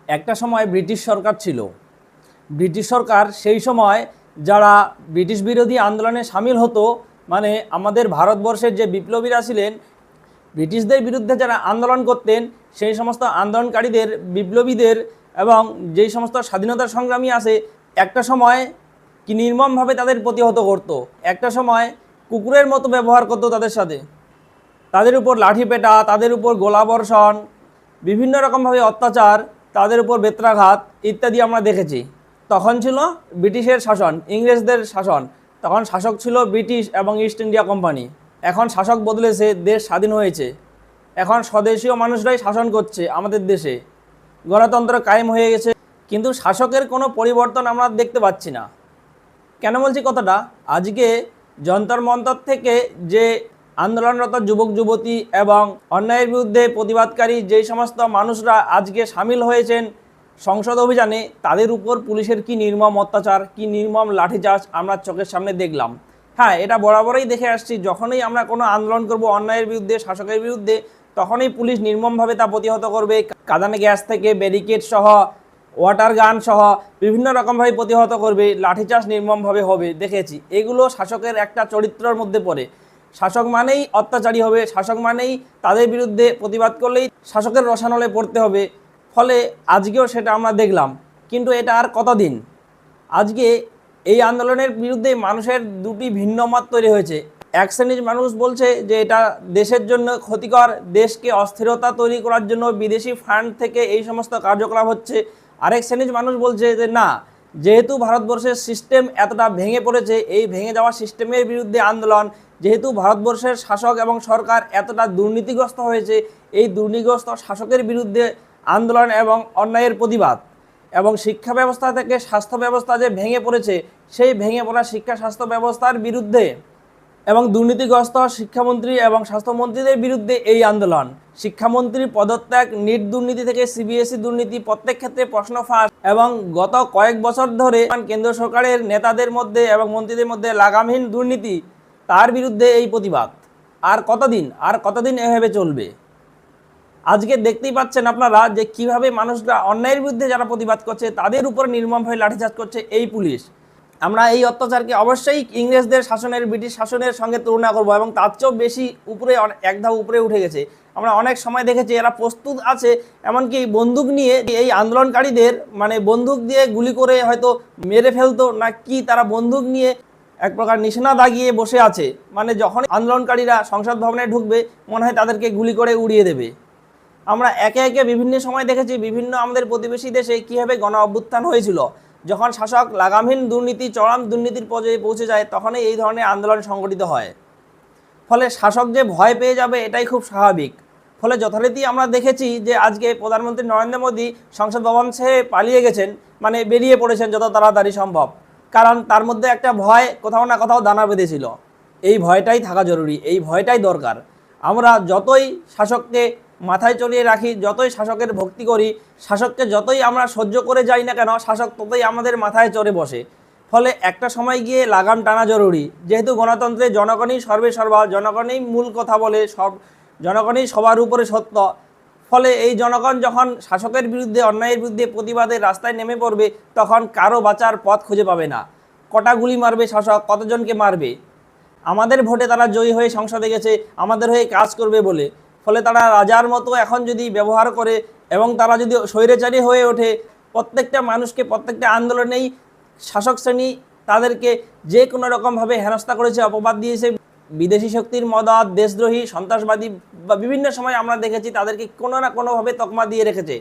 একটা সময় ব্রিটিশ সরকার ছিল। ব্রিটিশ সরকার সেই সময় যারা ব্রিটিশ বিরোধী আন্দোলনে সামিল হতো, মানে আমাদের ভারতবর্ষের যে বিপ্লবীরা ছিলেন, ব্রিটিশদের বিরুদ্ধে যারা আন্দোলন করতেন, সেই সমস্ত আন্দোলনকারীদের, বিপ্লবীদের এবং যেই সমস্ত স্বাধীনতা সংগ্রামী আছে, একটা সময় কি নির্মমভাবে তাদের প্রতিহত করত। একটা সময় কুকুরের মতো ব্যবহার করতো তাদের সাথে, তাদের উপর লাঠি পেটা, তাদের উপর গোলাবর্ষণ, বিভিন্ন রকমভাবে অত্যাচার, তাদের উপর বেত্রাঘাত ইত্যাদি আমরা দেখেছি। তখন ছিল ব্রিটিশের শাসন, ইংরেজদের শাসন। তখন শাসক ছিল ব্রিটিশ এবং ইস্ট ইন্ডিয়া কোম্পানি। এখন শাসক বদলেছে, দেশ স্বাধীন হয়েছে, এখন স্বদেশীয় মানুষরাই শাসন করছে আমাদের দেশে, গণতন্ত্র কায়েম হয়ে গেছে। কিন্তু শাসকের কোনো পরিবর্তন আমরা দেখতে পাচ্ছি না। কেন বলছি কথাটা? আজকে যন্তর মন্তর থেকে যে আন্দোলনরত যুবক যুবতী এবং অন্যায়ের বিরুদ্ধে প্রতিবাদকারী যেই সমস্ত মানুষরা আজকে সামিল হয়েছেন সংসদ অভিযানে, তাদের উপর পুলিশের কি নির্মম অত্যাচার, কি নির্মম লাঠিচার্জ আমরা চোখের সামনে দেখলাম। হ্যাঁ, এটা বরাবরই দেখে আসছি, যখনই আমরা কোনো আন্দোলন করব অন্যায়ের বিরুদ্ধে, শাসকের বিরুদ্ধে, তখনই পুলিশ নির্মমভাবে তা প্রতিহত করবে। কাঁদানে গ্যাস থেকে ব্যারিকেড সহ, ওয়াটার গান সহ বিভিন্ন রকমভাবে প্রতিহত করবে, লাঠিচার্জ নির্মমভাবে হবে, দেখেছি। এগুলো শাসকের একটা চরিত্রের মধ্যে পড়ে। শাসক মানেই অত্যাচারী হবে, শাসক মানেই তাদের বিরুদ্ধে প্রতিবাদ করলেই শাসকের রসানলে পড়তে হবে। ফলে আজকেও সেটা আমরা দেখলাম। কিন্তু এটা আর কতদিন? আজকে এই আন্দোলনের বিরুদ্ধে মানুষের দুটি ভিন্ন মত তৈরি হয়েছে। এক শ্রেণীর মানুষ বলছে যে এটা দেশের জন্য ক্ষতিকর, দেশকে অস্থিরতা তৈরি করার জন্য বিদেশি ফান্ড থেকে এই সমস্ত কার্যকলাপ হচ্ছে। আরেক শ্রেণীর মানুষ বলছে যে না, যেহেতু ভারতবর্ষের সিস্টেম এতটা ভেঙে পড়েছে, এই ভেঙে যাওয়া সিস্টেমের বিরুদ্ধে আন্দোলন। যেহেতু ভারতবর্ষের শাসক এবং সরকার এতটা দুর্নীতিগ্রস্ত হয়েছে, এই দুর্নীতিগ্রস্ত শাসকের বিরুদ্ধে আন্দোলন এবং অন্যায়ের প্রতিবাদ। এবং শিক্ষা ব্যবস্থা থেকে স্বাস্থ্য ব্যবস্থা যে ভেঙে পড়েছে, সেই ভেঙে পড়া শিক্ষা স্বাস্থ্য ব্যবস্থার বিরুদ্ধে এবং দুর্নীতিগ্রস্ত শিক্ষামন্ত্রী এবং স্বাস্থ্যমন্ত্রীদের বিরুদ্ধে এই আন্দোলন। শিক্ষামন্ত্রীর পদত্যাগ, নিট দুর্নীতি থেকে সিবিএসই দুর্নীতি, প্রত্যেক ক্ষেত্রে প্রশ্ন ফাঁস, এবং গত কয়েক বছর ধরে কেন্দ্র সরকারের নেতাদের মধ্যে এবং মন্ত্রীদের মধ্যে লাগামহীন দুর্নীতি, তার বিরুদ্ধে এই প্রতিবাদ। আর কতদিন এভাবে চলবে? আজকে দেখতেই পাচ্ছেন আপনারা যে কিভাবে মানুষরা অন্যায়ের বিরুদ্ধে যারা প্রতিবাদ করছে তাদের উপর নির্মমভাবে লাঠিচার্জ করছে এই পুলিশ। আমরা এই অত্যাচারকে অবশ্যই ইংরেজদের শাসনের, ব্রিটিশ শাসনের সঙ্গে তুলনা করব, এবং তার চেয়েও বেশি উপরে, এক ধাপ উপরে উঠে গেছে। আমরা অনেক সময় দেখেছি এরা প্রস্তুত আছে, এমনকি বন্দুক নিয়ে এই আন্দোলনকারীদের, মানে বন্দুক দিয়ে গুলি করে হয়তো মেরে ফেলতো না কি, তারা বন্দুক নিয়ে এক প্রকার নিশানা দাগিয়ে বসে আছে। মানে যখন আন্দোলনকারীরা সংসদ ভবনে ঢুকবে, মনে হয় তাদেরকে গুলি করে উড়িয়ে দেবে। আমরা একে একে বিভিন্ন সময় দেখেছি বিভিন্ন আমাদের প্রতিবেশী দেশে কীভাবে গণ অভ্যুত্থান হয়েছিল। যখন শাসক লাগামহীন দুর্নীতি, চরম দুর্নীতির পর্যায়ে পৌঁছে যায়, তখনই এই ধরনের আন্দোলন সংগঠিত হয়। ফলে শাসক যে ভয় পেয়ে যাবে, এটাই খুব স্বাভাবিক। ফলে যথারীতি আমরা দেখেছি যে আজকে প্রধানমন্ত্রী নরেন্দ্র মোদী সংসদ ভবন ছেড়ে পালিয়ে গেছেন, মানে বেরিয়ে পড়েছেন যত তাড়াতাড়ি সম্ভব। কারণ তার মধ্যে একটা ভয় কোথাও না কোথাও দানা বেঁধেছিল। এই ভয়টাই থাকা জরুরি, এই ভয়টাই দরকার। আমরা যতই শাসককে মাথায় চড়িয়ে রাখি, যতই শাসকের ভক্তি করি, শাসককে যতই আমরা সহ্য করে যাই না কেন, শাসক ততই আমাদের মাথায় চড়ে বসে। ফলে একটা সময় গিয়ে লাগাম টানা জরুরি। যেহেতু গণতন্ত্রে জনগণই সর্বে সর্বা, জনগণই মূল কথা বলে, জনগণই সবার উপরে সত্য। ফলে এই জনগণ যখন শাসকের বিরুদ্ধে, অন্যায়ের বিরুদ্ধে প্রতিবাদের রাস্তায় নেমে পড়বে, তখন কারো বাঁচার পথ খুঁজে পাবে না। কটা গুলি মারবে শাসক, কতজনকে মারবে? আমাদের ভোটে তারা জয়ী হয়ে সংসদে গেছে আমাদের হয়ে কাজ করবে বলে। ফলে তারা রাজার মতো এখন যদি ব্যবহার করে এবং তারা যদি স্বৈরাচারী হয়ে ওঠে, প্রত্যেকটা মানুষকে, প্রত্যেকটা আন্দোলনেই শাসক শ্রেণী তাদেরকে যে কোনো রকমভাবে হেনস্থা করেছে, অপবাদ দিয়েছে, বিদেশি শক্তির মদদ, দেশদ্রোহী, সন্ত্রাসবাদী, বা বিভিন্ন সময় আমরা দেখেছি তাদেরকে কোনো না কোনোভাবে তকমা দিয়ে রেখেছে।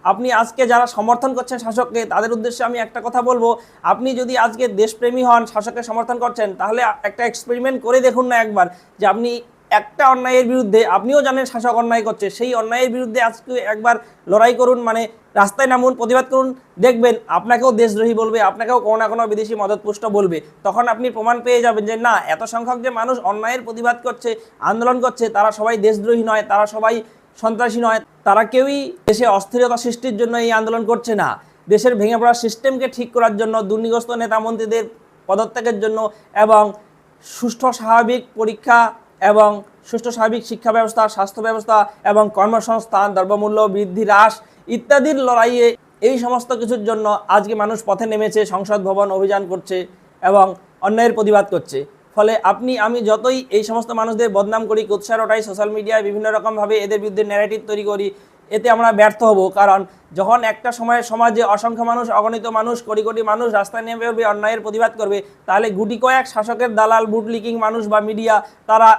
আপনি আজকে যারা সমর্থন করছেন শাসককে, তাদের উদ্দেশ্যে আমি একটা কথা বলবো, আপনি যদি আজকে দেশপ্রেমী হন, শাসককে সমর্থন করছেন, তাহলে একটা এক্সপেরিমেন্ট করে দেখুন না একবার, যে আপনি একটা অন্যায়ের বিরুদ্ধে, আপনিও জানেন শাসক অন্যায় করছে, সেই অন্যায়ের বিরুদ্ধে আজকে একবার লড়াই করুন, মানে রাস্তায় নামুন, প্রতিবাদ করুন, দেখবেন আপনাকেও দেশদ্রোহী বলবে, আপনাকেও কোনো না কোনো বিদেশি মদতপুষ্ট বলবে। তখন আপনি প্রমাণ পেয়ে যাবেন যে না, এত সংখ্যক যে মানুষ অন্যায়ের প্রতিবাদ করছে, আন্দোলন করছে, তারা সবাই দেশদ্রোহী নয়, তারা সবাই সন্ত্রাসী নয়, তারা কেউই দেশে অস্থিরতা সৃষ্টির জন্য এই আন্দোলন করছে না। দেশের ভেঙে পড়া সিস্টেমকে ঠিক করার জন্য, দুর্নীতিগ্রস্ত নেতা মন্ত্রীদের পদত্যাগের জন্য, এবং সুষ্ঠু স্বাভাবিক পরীক্ষা এবং সুষ্ঠু স্বাভাবিক শিক্ষা ব্যবস্থা, স্বাস্থ্য ব্যবস্থা এবং কর্মসংস্থান, দ্রব্যমূল্য বৃদ্ধি হ্রাস, ইত্যাদির লড়াইয়ে এই সমস্ত কিছুর জন্য আজকে মানুষ পথে নেমেছে, সংসদ ভবন অভিযান করছে এবং অন্যায়ের প্রতিবাদ করছে। ফলে আপনি আমি যতই এই সমস্ত মানুষদের বদনাম করি, কুৎসা রটাই, সোশ্যাল মিডিয়ায় বিভিন্ন রকমভাবে এদের বিরুদ্ধে ন্যারেটিভ তৈরি করি, এতে আমরা ব্যর্থ হব। কারণ যখন একটা সময়ে সমাজে অসংখ্য মানুষ, অগণিত মানুষ, কোটি কোটি মানুষ রাস্তায় নেমে পড়বে, অন্যায়ের প্রতিবাদ করবে, তাহলে গুটি কয়েক শাসকের দালাল, বুটলিকিং মানুষ বা মিডিয়া তারা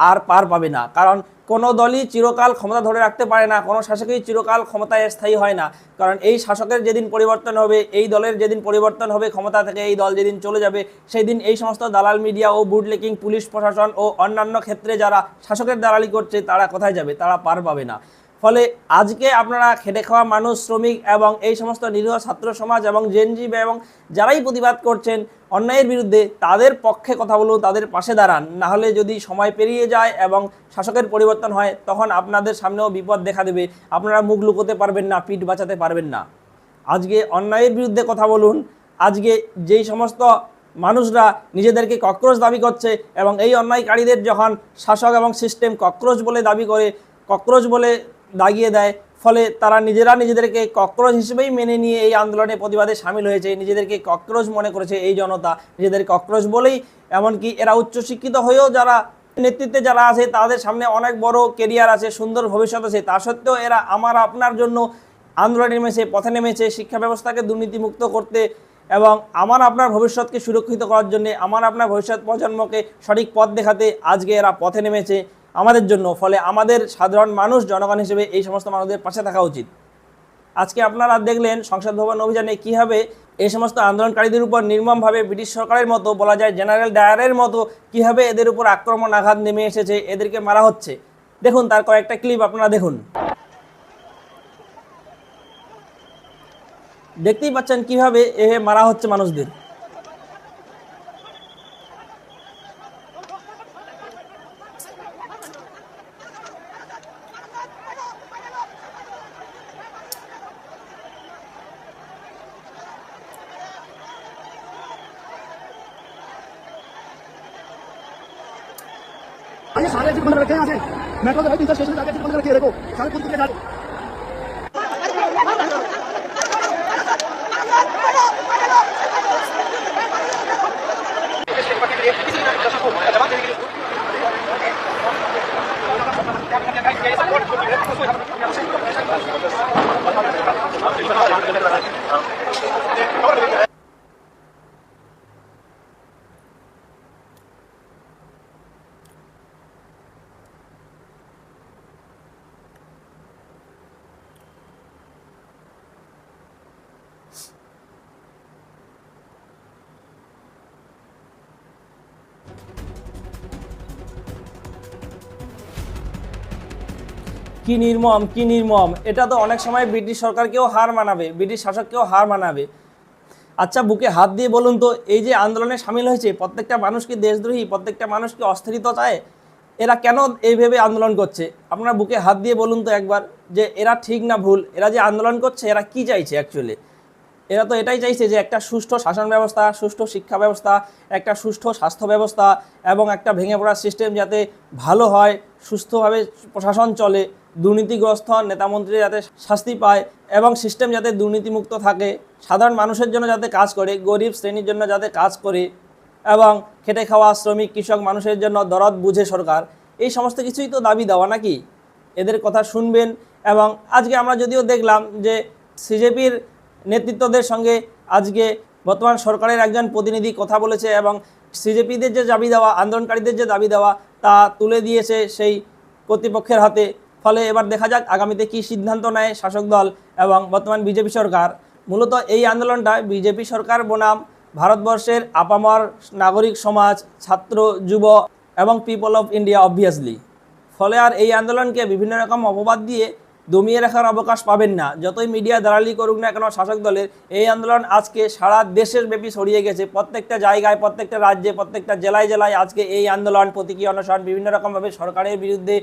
আর পার পাবে না। কারণ কোনো দলই চিরকাল ক্ষমতা ধরে রাখতে পারে না, কোনো শাসকই চিরকাল ক্ষমতায় স্থায়ী হয় না। কারণ এই শাসকের যেদিন পরিবর্তন হবে, এই দলের যেদিন পরিবর্তন হবে ক্ষমতা থেকে, এই দল যেদিন চলে যাবে, সেই দিন এই সমস্ত দালাল মিডিয়া ও বুটলেকিং পুলিশ প্রশাসন ও অন্যান্য ক্ষেত্রে যারা শাসকের দালালি করছে তারা কোথায় যাবে? তারা পার পাবে না। ফলে আজকে আপনারা খেটে খাওয়া মানুষ, শ্রমিক এবং এই সমস্ত নিরীহ ছাত্র সমাজ এবং জেনজি এবং যারাই প্রতিবাদ করছেন অন্যায়ের বিরুদ্ধে, তাদের পক্ষে কথা বলুন, তাদের পাশে দাঁড়ান। না হলে যদি সময় পেরিয়ে যায় এবং শাসকের পরিবর্তন হয়, তখন আপনাদের সামনেও বিপদ দেখা দেবে, আপনারা মুখ লুকোতে পারবেন না, পিঠ বাঁচাতে পারবেন না। আজকে অন্যায়ের বিরুদ্ধে কথা বলুন। আজকে যেই সমস্ত মানুষরা নিজেদেরকে ককরোচ দাবি করছে এবং এই অন্যায়কারীদের যখন শাসক এবং সিস্টেম ককরোচ বলে দাবি করে, ককরোচ বলে দাগিয়ে দেয়, ফলে তারা নিজেরা নিজেদেরকে ককরোচ হিসেবেই মেনে নিয়ে এই আন্দোলনে প্রতিবাদে সামিল হয়েছে। নিজেদেরকে ককরোচ মনে করেছে এই জনতা, নিজেদের ককরোচ বলেই, এমনকি এরা উচ্চশিক্ষিত হয়েও যারা নেতৃত্বে যারা আছে তাদের সামনে অনেক বড় কেরিয়ার আছে, সুন্দর ভবিষ্যৎ আছে, তা সত্ত্বেও এরা আমার আপনার জন্য আন্দোলনে নেমেছে, পথে নেমেছে শিক্ষা ব্যবস্থাকে দুর্নীতিমুক্ত করতে এবং আমার আপনার ভবিষ্যৎকে সুরক্ষিত করার জন্য, আমার আপনার ভবিষ্যৎ প্রজন্মকে সঠিক পথ দেখাতে আজকে এরা পথে নেমেছে আমাদের জন্য। ফলে আমাদের সাধারণ মানুষ, জনগণ হিসেবে এই সমস্ত মানুষদের পাশে থাকা উচিত। আজকে আপনারা দেখলেন সংসদ ভবন অভিযানে কীভাবে এই সমস্ত আন্দোলনকারীদের উপর নির্মমভাবে ব্রিটিশ সরকারের মতো, বলা যায় জেনারেল ডায়ারের মতো, কীভাবে এদের উপর আক্রমণ আঘাত নেমে এসেছে, এদেরকে মারা হচ্ছে। দেখুন তার কয়েকটা ক্লিপ আপনারা দেখুন। দেখতেই পাচ্ছেন কীভাবে এভাবে মারা হচ্ছে মানুষদের। ये सारे एग्जिट बंद रखे हैं यहाँ से मेट्रो से 3 स्टेशन जाके एग्जिट बंद रखिए। देखो सारे खुद के साथ কি নির্মম, কি নির্মম! এটা তো অনেক সময় ব্রিটিশ সরকারকেও হার মানাবে, ব্রিটিশ শাসককেও হার মানাবে। আচ্ছা বুকে হাত দিয়ে বলুন তো, এই যে আন্দোলনে সামিল হয়েছে প্রত্যেকটা মানুষ কি দেশদ্রোহী? প্রত্যেকটা মানুষ কি অস্থিরতা চায়? এরা কেন এইভাবে আন্দোলন করছে? আপনারা বুকে হাত দিয়ে বলুন তো একবার, যে এরা ঠিক না ভুল? এরা যে আন্দোলন করছে এরা কি চাইছে অ্যাকচুয়ালি? এরা তো এটাই চাইছে যে একটা সুষ্ঠু শাসন ব্যবস্থা, সুষ্ঠু শিক্ষা ব্যবস্থা, একটা সুষ্ঠু স্বাস্থ্য ব্যবস্থা এবং একটা ভেঙে পড়া সিস্টেম যাতে ভালো হয়, সুস্থভাবে প্রশাসন চলে, দুর্নীতিগ্রস্ত নেতামন্ত্রী যাতে শাস্তি পায় এবং সিস্টেম যাতে দুর্নীতিমুক্ত থাকে, সাধারণ মানুষের জন্য যাতে কাজ করে, গরিব শ্রেণীর জন্য যাতে কাজ করে এবং খেটে খাওয়া শ্রমিক, কৃষক মানুষের জন্য দরদ বুঝে সরকার। এই সমস্ত কিছুই তো দাবি দেওয়া নাকি? এদের কথা শুনবেন। এবং আজকে আমরা যদিও দেখলাম যে সিজেপির নেতৃত্বদের সঙ্গে আজকে বর্তমান সরকারের একজন প্রতিনিধি কথা বলেছে এবং সিজেপিদের যে দাবি দেওয়া, আন্দোলনকারীদের যে দাবি দেওয়া, তা তুলে দিয়েছে সেই কর্তৃপক্ষের হাতে। ফলে এবার দেখা যাক আগামীতে কী সিদ্ধান্ত নেয় শাসক দল এবং বর্তমান বিজেপি সরকার। মূলত এই আন্দোলনটা বিজেপি সরকার বনাম ভারতবর্ষের আপামর নাগরিক সমাজ, ছাত্র, যুব এবং পিপল অফ ইন্ডিয়া অবভিয়াসলি। ফলে আর এই আন্দোলনকে বিভিন্ন রকম অপবাদ দিয়ে দমিয়ে রাখার অবকাশ পাবেন না। যতই মিডিয়া দালালি করুক না কেন শাসক দলের, এই আন্দোলন আজকে সারা দেশের ব্যাপী ছড়িয়ে গেছে। প্রত্যেকটা জায়গায়, প্রত্যেকটা রাজ্যে, প্রত্যেকটা জেলায় জেলায় আজকে এই আন্দোলন, প্রতীকী অনশন, বিভিন্ন রকমভাবে সরকারের বিরুদ্ধে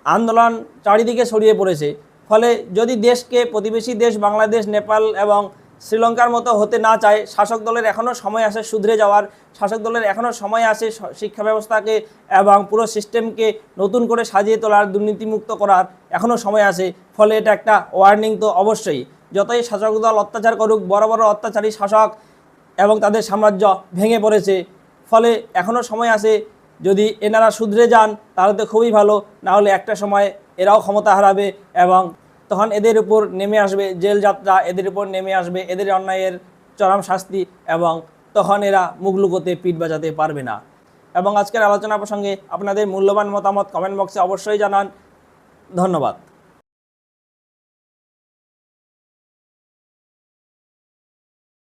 আন্দোলন চারিদিকে ছড়িয়ে পড়েছে। ফলে যদি দেশকে, প্রতিবেশী দেশ বাংলাদেশ, নেপাল এবং শ্রীলঙ্কার মতো হতে না চায়, শাসক দলের এখনও সময় আছে শুধরে যাওয়ার, শাসক দলের এখনও সময় আছে শিক্ষা ব্যবস্থাকে এবং পুরো সিস্টেমকে নতুন করে সাজিয়ে তোলার, দুর্নীতিমুক্ত করার এখনও সময় আছে। ফলে এটা একটা ওয়ার্নিং তো অবশ্যই। যতই শাসক দল অত্যাচার করুক, বড় বড় অত্যাচারী শাসক এবং তাদের সাম্রাজ্য ভেঙে পড়েছে, ফলে এখনও সময় আছে। যদি এনারা শুধরে যান তাহলে তো খুবই ভালো, না হলে একটা সময় এরাও ক্ষমতা হারাবে এবং তখন এদের উপর নেমে আসবে জেল যাত্রা, এদের উপর নেমে আসবে এদের অন্যায়ের চরম শাস্তি এবং তখন এরা মুখ লুকোতে পিঠ বাজাতে পারবে না। এবং আজকের আলোচনা প্রসঙ্গে আপনাদের মূল্যবান মতামত কমেন্ট বক্সে অবশ্যই জানান। ধন্যবাদ।